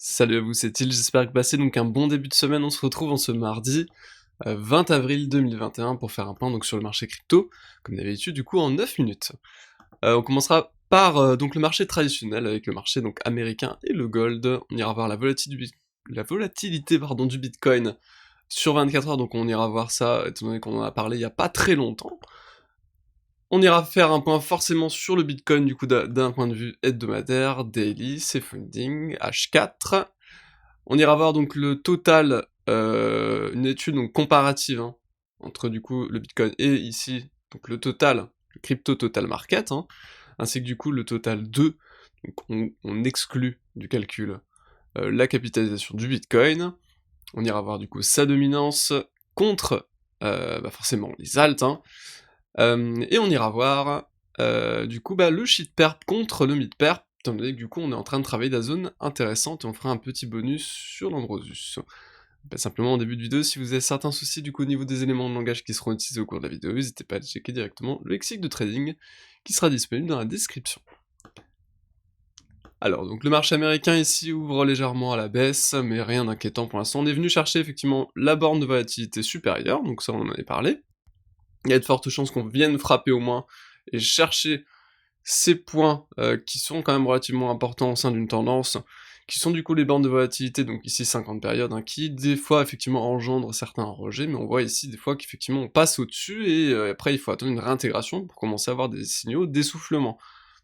Salut à vous, c'est Il, j'espère que vous passez donc un bon début de semaine. On se retrouve en ce mardi 20 avril 2021 pour faire un point donc sur le marché crypto, comme d'habitude du coup en 9 minutes. On commencera par donc le marché traditionnel avec le marché donc américain et le gold. On ira voir la volatilité pardon, du Bitcoin sur 24 heures, donc on ira voir ça étant donné qu'on en a parlé il y a pas très longtemps. On ira faire un point forcément sur le Bitcoin du coup d'un point de vue hebdomadaire, daily, c'est funding, H4. On ira voir donc le total, une étude donc comparative, hein, entre du coup le Bitcoin et ici, donc le total, le crypto total market, hein, ainsi que du coup le total 2, donc on exclut du calcul, la capitalisation du Bitcoin. On ira voir du coup sa dominance contre, forcément les alts, hein, et on ira voir, du coup, le shit perp contre le mid perp, étant donné que du coup on est en train de travailler la zone intéressante et on fera un petit bonus sur l'Androsus. Simplement en début de vidéo, si vous avez certains soucis du coup au niveau des éléments de langage qui seront utilisés au cours de la vidéo, n'hésitez pas à aller checker directement le lexique de trading qui sera disponible dans la description. Alors, donc le marché américain ici ouvre légèrement à la baisse, mais rien d'inquiétant pour l'instant. On est venu chercher effectivement la borne de volatilité supérieure, donc ça on en avait parlé. Il y a de fortes chances qu'on vienne frapper au moins et chercher ces points qui sont quand même relativement importants au sein d'une tendance, qui sont du coup les bornes de volatilité, donc ici 50 périodes, hein, qui des fois effectivement engendrent certains rejets, mais on voit ici des fois qu'effectivement on passe au-dessus et après il faut attendre une réintégration pour commencer à avoir des signaux d'essoufflement.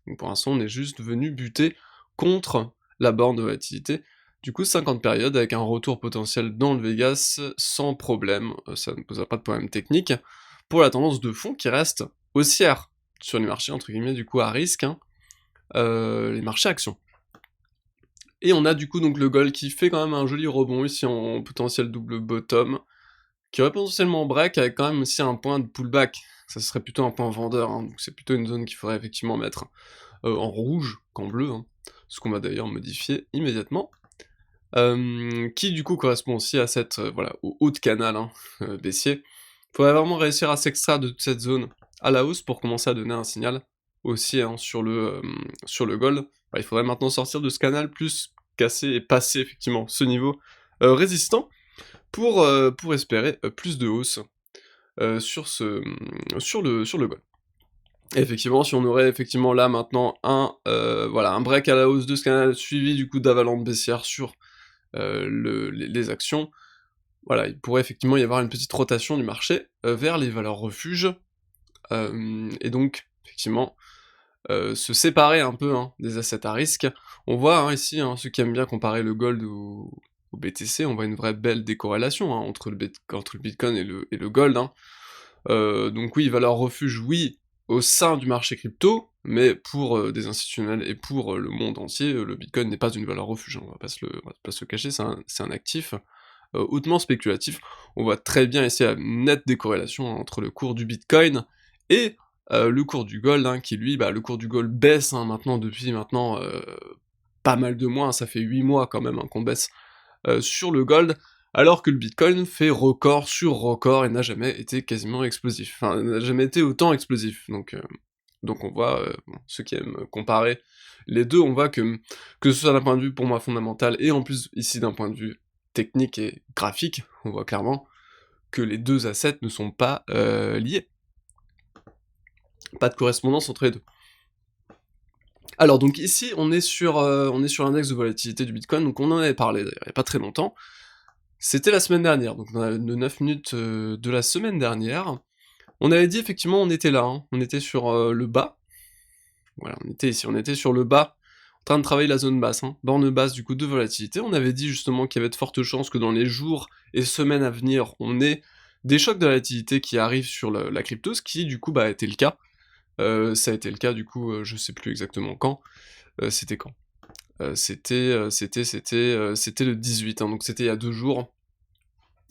Donc pour l'instant on est juste venu buter contre la borne de volatilité. Du coup 50 périodes avec un retour potentiel dans le Vegas sans problème, ça ne posera pas de problème technique, pour la tendance de fond qui reste haussière sur les marchés entre guillemets du coup à risque, hein, les marchés actions. Et on a du coup donc le gold qui fait quand même un joli rebond ici en potentiel double bottom, qui aurait potentiellement break avec quand même aussi un point de pullback. Ça serait plutôt un point vendeur, hein, donc c'est plutôt une zone qu'il faudrait effectivement mettre en rouge qu'en bleu, hein, ce qu'on va d'ailleurs modifier immédiatement. Qui du coup correspond aussi à cette, voilà, au haut de canal, hein, baissier. Faudrait vraiment réussir à s'extraire de toute cette zone à la hausse pour commencer à donner un signal aussi, hein, sur le gold. Il faudrait maintenant sortir de ce canal, plus casser et passer effectivement ce niveau résistant pour espérer plus de hausse sur le gold. Et effectivement, si on aurait effectivement là maintenant un break à la hausse de ce canal, suivi du coup d'avalanche baissière sur les actions, voilà, il pourrait effectivement y avoir une petite rotation du marché vers les valeurs refuges, et donc, effectivement, se séparer un peu, hein, des assets à risque. On voit, hein, ici, hein, ceux qui aiment bien comparer le gold au BTC, on voit une vraie belle décorrélation, hein, entre le Bitcoin et le gold, hein. Donc oui, valeur refuge, oui, au sein du marché crypto, mais pour des institutionnels et pour le monde entier, le Bitcoin n'est pas une valeur refuge, hein, on va pas se le cacher, c'est un actif hautement spéculatif. On voit très bien ici la nette décorrélation entre le cours du Bitcoin et le cours du gold, hein, qui lui, le cours du gold baisse, hein, maintenant depuis maintenant pas mal de mois, hein, ça fait 8 mois quand même, hein, qu'on baisse sur le gold, alors que le Bitcoin fait record sur record et n'a jamais été quasiment explosif. Enfin, n'a jamais été autant explosif, donc on voit, bon, ceux qui aiment comparer les deux, on voit que ce soit d'un point de vue pour moi fondamental, et en plus ici d'un point de vue technique et graphique, on voit clairement que les deux assets ne sont pas liés. Pas de correspondance entre les deux. Alors donc ici, on est sur l'index de volatilité du Bitcoin, donc on en avait parlé d'ailleurs, il y a pas très longtemps. C'était la semaine dernière, donc dans les 9 minutes de la semaine dernière. On avait dit effectivement, on était là, hein, on était sur le bas. Voilà, on était sur le bas, en train de travailler la zone basse, hein, borne basse du coup de volatilité. On avait dit justement qu'il y avait de fortes chances que dans les jours et semaines à venir, on ait des chocs de volatilité qui arrivent sur la crypto, ce qui du coup a été le cas. Ça a été le cas du coup, je sais plus exactement quand. C'était quand C'était le 18, hein, donc c'était il y a 2 jours.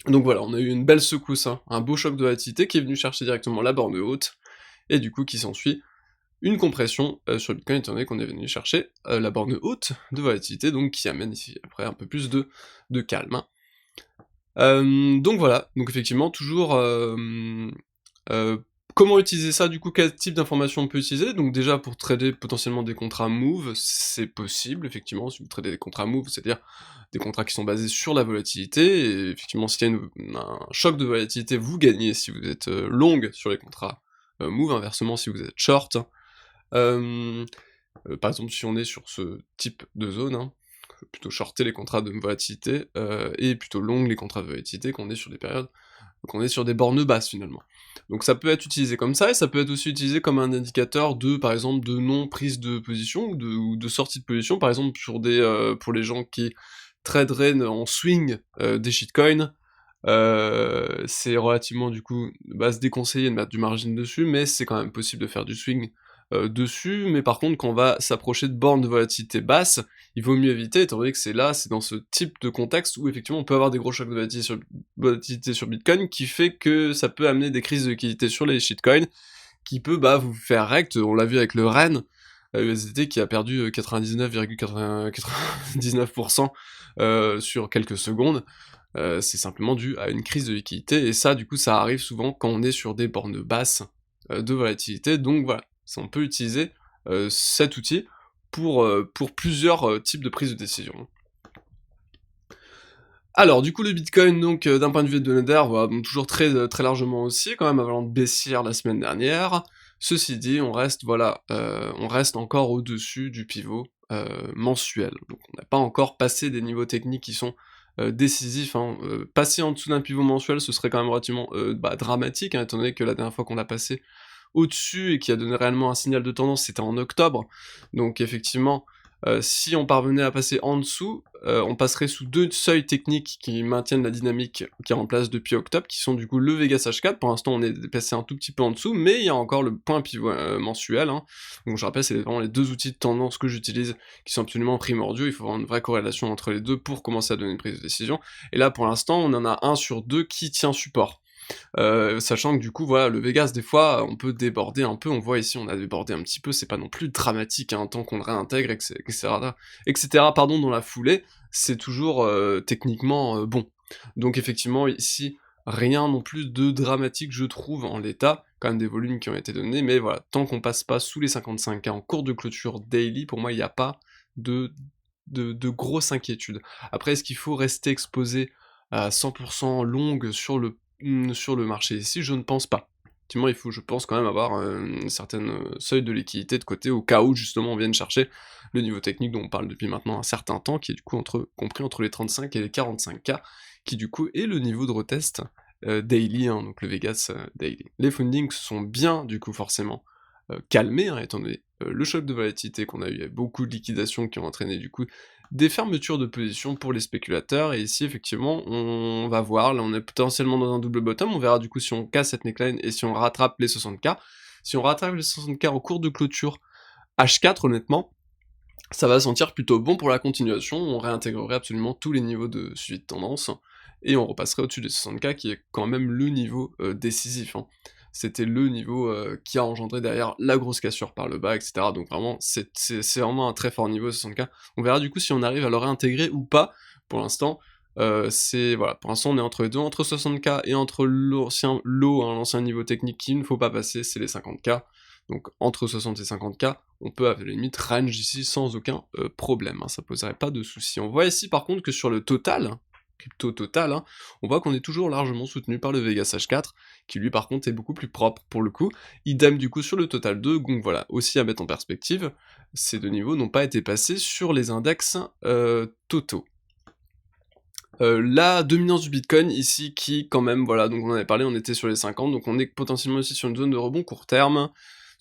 Donc voilà, on a eu une belle secousse, hein, un beau choc de volatilité qui est venu chercher directement la borne haute, et du coup qui s'ensuit une compression sur le Bitcoin, étant donné qu'on est venu chercher la borne haute de volatilité, donc qui amène ici après un peu plus de calme, hein. Donc voilà, donc effectivement toujours Comment utiliser ça du coup? Quel type d'informations on peut utiliser? Donc déjà pour trader potentiellement des contrats move, c'est possible effectivement, si vous tradez des contrats move, c'est-à-dire des contrats qui sont basés sur la volatilité, et effectivement s'il y a un choc de volatilité, vous gagnez si vous êtes, long sur les contrats, move, inversement si vous êtes short. Hem, Par exemple si on est sur ce type de zone, hein, plutôt shorter les contrats de volatilité, et plutôt long les contrats de volatilité quand on est sur des périodes, donc on est sur des bornes basses finalement. Donc ça peut être utilisé comme ça, et ça peut être aussi utilisé comme un indicateur de, par exemple, de non-prise de position, ou de sortie de position, par exemple sur des, pour les gens qui traderaient en swing, des shitcoins, c'est relativement du coup, bah, c'est déconseillé de mettre du margin dessus, mais c'est quand même possible de faire du swing, dessus, mais par contre quand on va s'approcher de bornes de volatilité basse, il vaut mieux éviter, étant donné que c'est dans ce type de contexte où effectivement on peut avoir des gros chocs de volatilité sur Bitcoin, qui fait que ça peut amener des crises de liquidité sur les shitcoins, qui peut, bah, vous faire rect, on l'a vu avec le REN, USDT qui a perdu 99,99% sur quelques secondes, c'est simplement dû à une crise de liquidité, et ça, du coup, ça arrive souvent quand on est sur des bornes basses de volatilité, donc voilà, on peut utiliser cet outil pour plusieurs types de prise de décision. Alors, du coup, le Bitcoin, donc, d'un point de vue hebdomadaire, voilà, donc toujours très largement haussier, quand même, avant de baissière la semaine dernière. Ceci dit, on reste encore au-dessus du pivot mensuel. Donc on n'a pas encore passé des niveaux techniques qui sont décisifs, hein. Passer en dessous d'un pivot mensuel, ce serait quand même relativement dramatique, hein, étant donné que la dernière fois qu'on l'a passé au-dessus et qui a donné réellement un signal de tendance, c'était en octobre. Donc effectivement, si on parvenait à passer en dessous, on passerait sous 2 seuils techniques qui maintiennent la dynamique qui est en place depuis octobre, qui sont du coup le Vegas H4, pour l'instant on est passé un tout petit peu en dessous, mais il y a encore le point pivot mensuel, hein. Donc je rappelle, c'est vraiment les 2 outils de tendance que j'utilise, qui sont absolument primordiaux, il faut avoir une vraie corrélation entre les deux pour commencer à donner une prise de décision, et là pour l'instant on en a un sur deux qui tient support. Sachant que du coup, voilà, le Vegas, des fois, on peut déborder un peu, on voit ici, on a débordé un petit peu, c'est pas non plus dramatique, hein, tant qu'on le réintègre, etc., pardon, dans la foulée, c'est toujours techniquement bon. Donc effectivement, ici, rien non plus de dramatique, je trouve, en l'état, quand même des volumes qui ont été donnés, mais voilà, tant qu'on passe pas sous les 55K en cours de clôture daily, pour moi, il n'y a pas de, de grosses inquiétudes. Après, est-ce qu'il faut rester exposé à 100% longue sur le marché ici? Je ne pense pas. Effectivement, il faut, je pense, quand même avoir une certaine seuil de liquidité de côté, au cas où, justement, on vienne chercher le niveau technique dont on parle depuis maintenant un certain temps, qui est du coup compris entre les 35 et les 45K, qui du coup est le niveau de retest daily, hein, donc le Vegas daily. Les fundings sont bien, du coup, forcément, calmés, hein, étant donné le choc de volatilité qu'on a eu, il y a beaucoup de liquidations qui ont entraîné, du coup, des fermetures de position pour les spéculateurs, et ici effectivement on va voir, là on est potentiellement dans un double bottom, on verra du coup si on casse cette neckline et si on rattrape les 60K. Si on rattrape les 60K en cours de clôture H4, honnêtement, ça va sentir plutôt bon pour la continuation, on réintégrerait absolument tous les niveaux de suivi de tendance, et on repasserait au-dessus des 60K, qui est quand même le niveau décisif, hein. C'était le niveau qui a engendré derrière la grosse cassure par le bas, etc. Donc vraiment, c'est vraiment un très fort niveau, 60K. On verra du coup si on arrive à le réintégrer ou pas. Pour l'instant, voilà, pour l'instant on est entre les deux, entre 60K et entre l'ancien low, hein, l'ancien niveau technique qu'il ne faut pas passer, c'est les 50K. Donc entre 60 et 50K, on peut à la limite range ici sans aucun problème, hein, ça poserait pas de soucis. On voit ici par contre que sur le total, crypto total, hein, on voit qu'on est toujours largement soutenu par le Vegas H4, qui lui par contre est beaucoup plus propre pour le coup. Idem du coup sur le total 2, donc voilà, aussi à mettre en perspective, ces deux niveaux n'ont pas été passés sur les index totaux. La dominance du Bitcoin ici qui quand même, voilà, donc on en avait parlé, on était sur les 50, donc on est potentiellement aussi sur une zone de rebond court terme.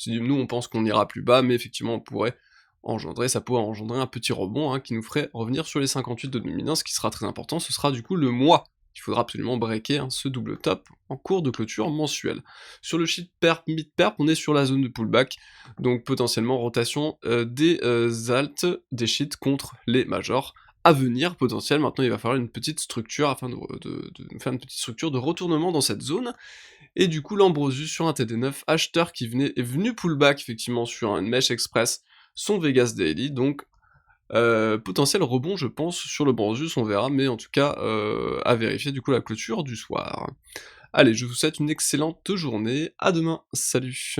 Nous on pense qu'on ira plus bas, mais effectivement on pourrait ça pourrait engendrer un petit rebond, hein, qui nous ferait revenir sur les 58 de dominance, qui sera très important, ce sera du coup le mois. Il faudra absolument breaker, hein, ce double top en cours de clôture mensuelle. Sur le sheet perp, mid-perp, on est sur la zone de pullback, donc potentiellement rotation des alts, des sheets contre les majors à venir potentiel. Maintenant il va falloir une petite structure afin de faire une petite structure de retournement dans cette zone, et du coup l'Ambrosus sur un TD9, acheteur qui est venu pullback effectivement sur une mèche express, son Vegas Daily, donc potentiel rebond je pense sur le Ambrosus, on verra, mais en tout cas à vérifier du coup la clôture du soir. Allez, je vous souhaite une excellente journée, à demain, salut!